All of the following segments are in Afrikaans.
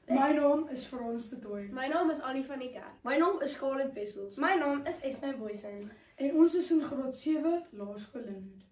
My naam is Frans de Tooi. My naam is Annie van die Kerk. My naam is Caleb Wessels. My naam is Esme Boysen. En ons is in graad 7 Laerskool Linwood.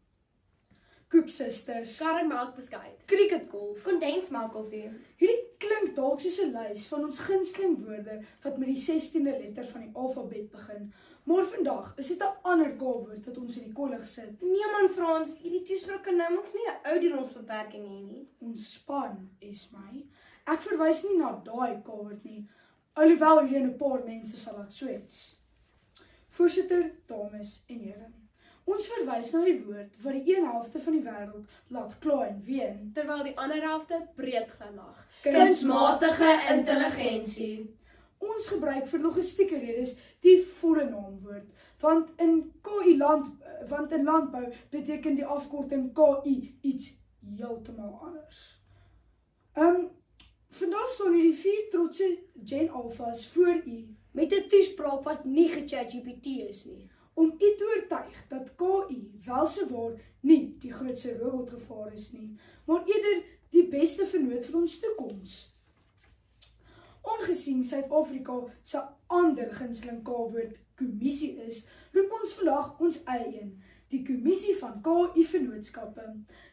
Koeksisters. Karringmelk beskuit. Cricketgolf. Kondensmelkkoffie. Hierdie klink dalk soos 'n lys van ons gunsteling woorde wat met die 16de letter van die alfabet begin. Maar vandag is dit 'n ander K-woord wat ons in die kollig sit. Nee man Frans, hierdie toespraak kan nou mos nie 'n ouderdomsbeperking hê nie. Ontspan is my. Ek verwys nie na daai K-woord nie, alhoewel hier 'n paar mense sal laat swets. Voorsitter, dames en here. Ons verwys na die woord wat die een helfte van die wêreld laat kla en ween. Terwyl die ander helfte breed glimlag. Kunsmatige intelligensie. Ons gebruik vir logistieke redes die volle naamwoord, want in landbou beteken die afkorting KI iets heeltemal anders. Vandag staan hier die 4 trotse Gen Alphas voor u Met 'n toespraak wat nie ge-ChatGPT is nie. om u te oortuig dat KI wel se waar nie die grootste robotgevaar is nie, maar eerder die beste vernoot vir ons toekoms. Aangesien Suid-Afrika se ander gunsteling K-woord kommissie is, roep ons vandag ons eie een, die kommissie van KI-vennootskappe,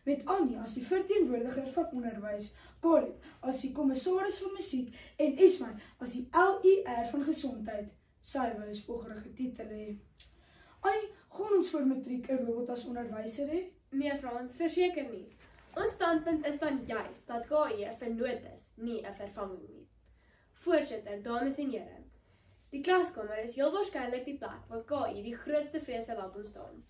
met Annie as die verteenwoordiger van onderwys, Caleb as die kommissaris van musiek en Esme as die LER van gesondheid. Sy wou 'n spoggerige titel hê. Annie, gaan ons vir matriek 'n robot as onderwyser hê? Nee Frans, verseker nie. Ons standpunt is dan juis dat KI 'n vernoot is, nie 'n vervanging nie. Voorsitter, dames en here. Die klaskamer is heel waarskynlik die plek waar KI die grootste vrese laat ontstaan.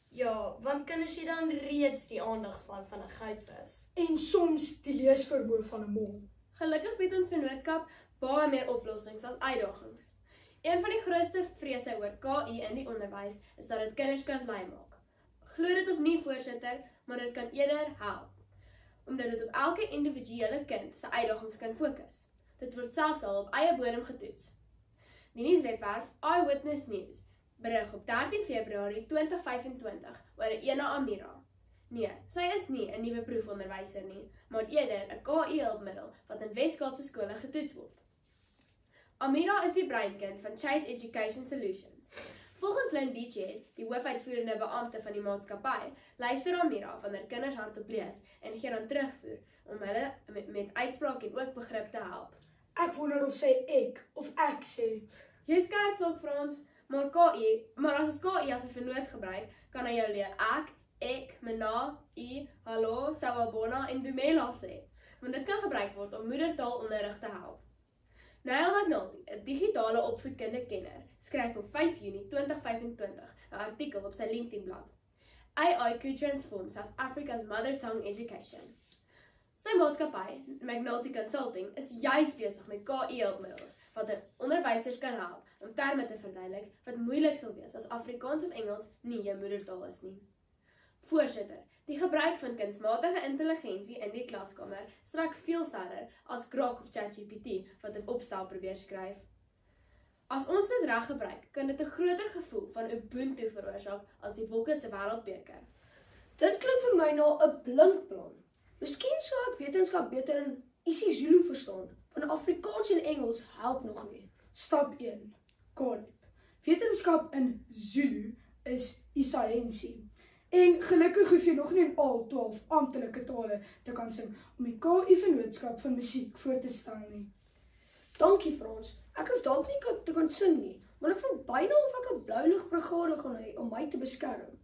Ja, want kinders het dan reeds die aandagspan van 'n goudvis. En soms die leesvermoë van 'n mol. Gelukkig bied ons vennootskap baie meer oplossings as uitdagings. Een van die grootste vrese oor KI in die onderwys is dat dit kinders kan lui maak. Glo dit of nie, voorsitter, maar dit kan eerder help, omdat dit op elke individuele kind se uitdagings kan fokus. Dit word selfs al op eie bodem getoets. Die nuuswebwerf Eyewitness News berig op 13 Februarie 2025 oor 'n ene Amira. Nee, sy is nie 'n nuwe proefonderwyser nie, maar eerder 'n KI-hulpmiddel wat in Wes-Kaapse skole getoets word. Amira is die breinkind van Chase Education Solutions. Volgens Lynn Beachhead, die hoofuitvoerende beampte van die maatskappy, luister Amira wanneer kinders hardop lees en gee dan terugvoer om hulle met uitspraak en ook begrip te help. Ek wonder of sy ek of ek sê. Jy skerts dalk vir ons, maar as ons KI as 'n vernoot gebruik, kan hy jou leer ek, mena, u, hallo, sawabona en dumela sê, want dit kan gebruik word om moedertaalonderrig te help. Niall McNulty, 'n digitale opvoedkundige kenner, skryf op 5 Junie 2025 'n artikel op sy LinkedIn-blad. AI could transform South Africa's mother tongue education. Sy maatskappy, McNulty Consulting, is juis besig met KI-hulpmiddels wat onderwysers kan help om terme te verduidelik wat moeilik sal wees as Afrikaans of Engels nie jou moedertaal is nie. Voorsitter, die gebruik van kunsmatige intelligensie in die klaskamer strek veel verder as Grok of ChatGPT wat 'n opstel probeer skryf. As ons dit reg gebruik, kan dit 'n groter gevoel van Ubuntu veroorsaak as die Bokke se wêreldbeker. Dit klink vir my na 'n blinkplan. Miskien sou ek wetenskap beter in isiZulu verstaan, van Afrikaans en Engels help nog nie. Stap 1. Caleb. Wetenskap in Zulu is isayensie. En gelukkig hoef jy nog nie in al 12 amptelike tale te kan sing om die KI-vennootskap van musiek voor te stel nie. Dankie Frans, ek hoef dalk nie te kan sing nie, maar ek voel byna of ek 'n blouligbrigade gaan hê om my te beskerm.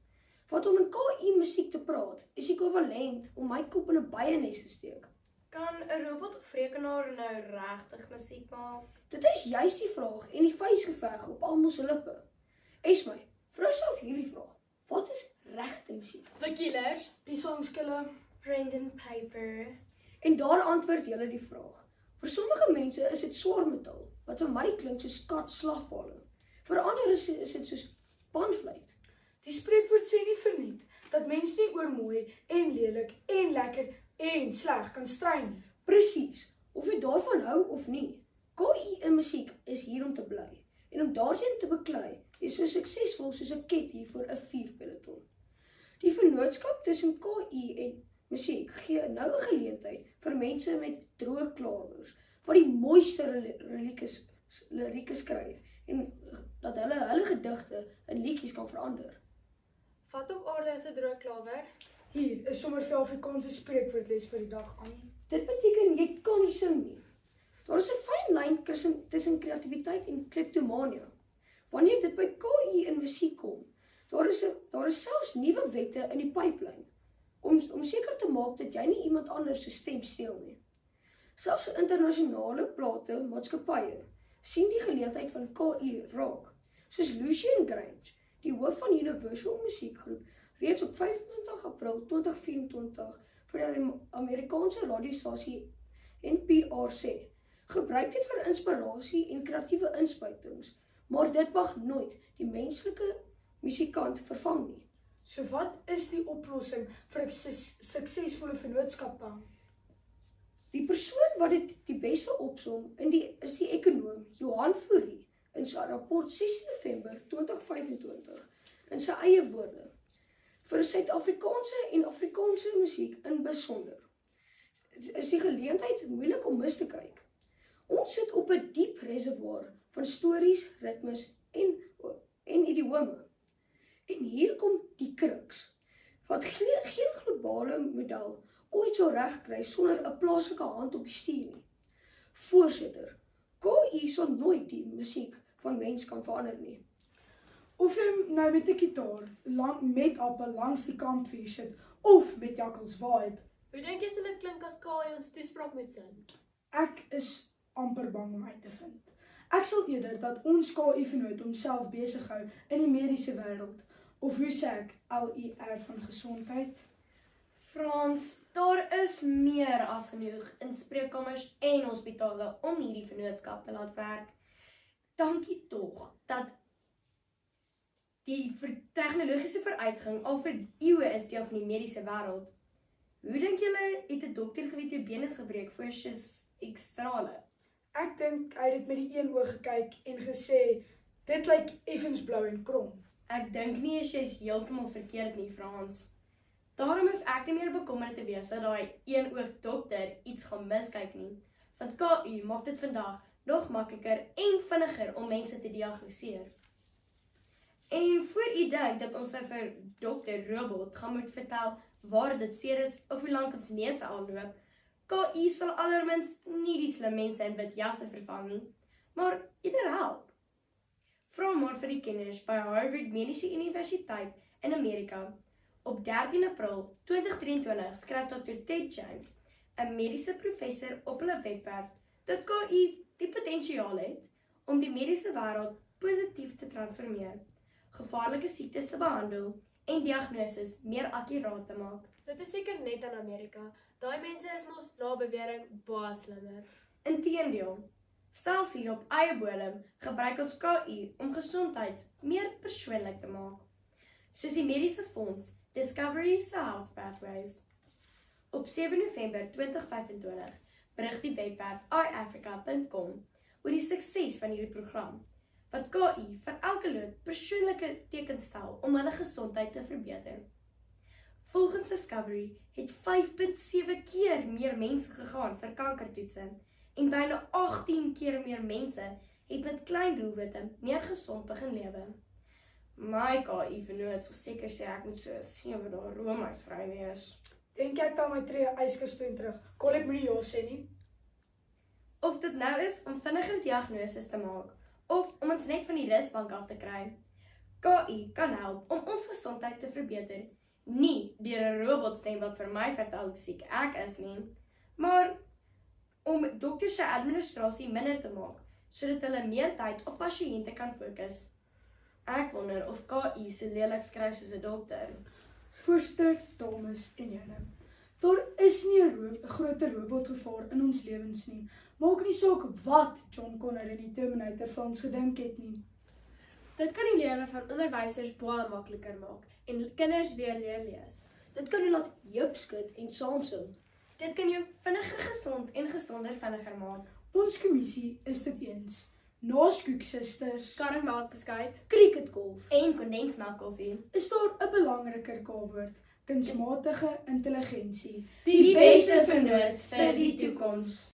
Want om in KI musiek te praat, is ekwivalent om my kop in 'n byenes te steek. Kan 'n robot of rekenaar nou regtig musiek maak? Dit is juist die vraag en die vuisgeveg op almal se lippe. Esme, vra jouself hierdie vraag. Wat is regte musiek? The Killers. Die sangskille. Brendan Piper. En daar antwoord julle die vraag. Vir sommige mense is dit swaar metaal, wat vir my klink soos katslagbale. Vir ander is dit soos panfluit. Die spreekwoord sê nie verniet dat mens nie oor mooi en lelik en lekker en sleg kan stry nie. Presies, of jy daarvan hou of nie. KI in musiek is hier om te bly. En om daarteen te beklei, is so suksesvol soos 'n ketty vir 'n vuurpeloton. Die vennootskap tussen KI en musiek gee nou 'n geleentheid vir mense met droë klawer, wat die mooiste lirieke skryf en dat hulle gedigte in liedjies kan verander. Wat op aarde is 'n droë klawer? Hier is sommer vir Afrikaanse spreekwoordles vir die dag, Annie. Dit beteken jy kan nie sing nie. Daar is 'n fyn lyn tussen kreatiwiteit en kleptomania. Wanneer dit by KI in musiek kom, daar is selfs nuwe wette in die pyplyn om seker te maak dat jy nie iemand anders se stem steel nie. Selfs internasionale platemaatskappye sien die geleentheid van KI raak, soos Lucian Grainge, die hoof van Universal Musiekgroep, reeds op 25 April 2024 vir die Amerikaanse radiostasie NPR sê. Gebruik dit vir inspirasie en kreatiewe inspuitings, maar dit mag nooit die menslike musikant vervang nie. So wat is die oplossing vir 'n suksesvolle vennootskap dan? Die persoon wat dit die beste opsom is die ekonoom Johan Fourie in sy rapport 16 November 2025 in sy eie woorde. Vir Suid-Afrikaanse en Afrikaanse musiek in besonder is die geleentheid moeilik om mis te kyk. Ons sit op 'n diep reservoir van stories, ritmes en idiome. En hier kom die crux, wat geen globale model ooit sou regkry sonder 'n plaaslike hand op die stuur nie. Voorsitter, KI sal nooit die musiek van mens kan verander nie. Of jy nou met 'n gitaar met appel langs die kampvuur sit, of met Jakkals vibe. Hoe dink jy sal dit klink as KI ons toespraak moet sing? Ek is amper bang om uit te vind. Ek sal eerder dat ons KI-vennoot homself besig hou in die mediese wêreld, of hoe sê ek, LER van gesondheid. Frans, daar is meer as genoeg in spreekkamers en hospitale om hierdie vennootskap te laat werk. Dankie tog dat die tegnologiese vooruitgang al vir eeue is deel van die mediese wêreld. Hoe dink julle het 'n dokter geweet jou been is gebreek voor sy ekstrale? Ek dink hy het dit met die een oog gekyk en gesê, dit lyk effens blou en krom. Ek dink nie as jy's heeltemal verkeerd nie, Frans. Daarom hoef ek nie meer bekommerd te wees dat daai een oog dokter iets gaan miskyk nie, want KI maak dit vandag nog makliker en vinniger om mense te diagnoseer. En voor u dink dat ons nou vir dokter Robot gaan moet vertel waar dit seer is of hoe lank ons neuse aanloop, KI sal allermins nie die slim mense in wit jasse vervang nie, maar eerder help. Vra maar vir die kenners by Harvard Medische Universiteit in Amerika. Op 13 April 2023 skryf Dr. Ted James, 'n mediese professor op hulle webwerf, dat KI die potensiaal het om die mediese wêreld positief te transformeer, gevaarlike siektes te behandel en diagnoses meer akkuraat te maak. Dit is seker net in Amerika. Daai mense is mos na bewering baie slimmer. Inteendeel, selfs hier op eie bodem gebruik ons KI om gesondheid meer persoonlik te maak, soos die mediese fonds Discovery se Health Pathways. Op 7 November 2025 berig die webwerf iAfrica.com oor die sukses van hierdie program, wat KI vir elke lid persoonlike tekens stel om hulle gesondheid te verbeter. Volgens Discovery het 5.7 keer meer mense gegaan vir kankertoetse en byna 18 keer meer mense het met klein doelwitte meer gesond begin lewe. My KI-vennoot sal seker sê ek moet so 7 dae roomhuisvry wees. Denk jy ek kan my tree yskas toe en terug? Kon ek moenie ja sê nie? Of dit nou is om vinniger diagnoses te maak, of om ons net van die rusbank af te kry, KI kan help om ons gesondheid te verbeter, nie deur 'n robotstem wat vir my vertel hoe siek ek is nie, maar om dokters se administrasie minder te maak, sodat hulle meer tyd op pasiënte kan fokus. Ek wonder of KI so lelik skryf soos 'n dokter. Voorsitter, dames en here. Daar is nie 'n groter robotgevaar in ons lewens nie. Maak nie saak wat John Connor in die Terminator films gedink het nie. Dit kan die lewe van onderwysers baie makliker maak en kinders weer leer lees. Dit kan jou laat heup skud en saamsing. Dit kan jou vinniger gesond en gesonder vinniger maak. Ons kommissie is dit eens. Na Skoek Sisters Karringmelkbeskuit, Cricketgolf. En kondensmelkkoffie. is daar 'n belangriker K-woord, kunsmatige intelligensie. die beste vennoot vir die toekoms.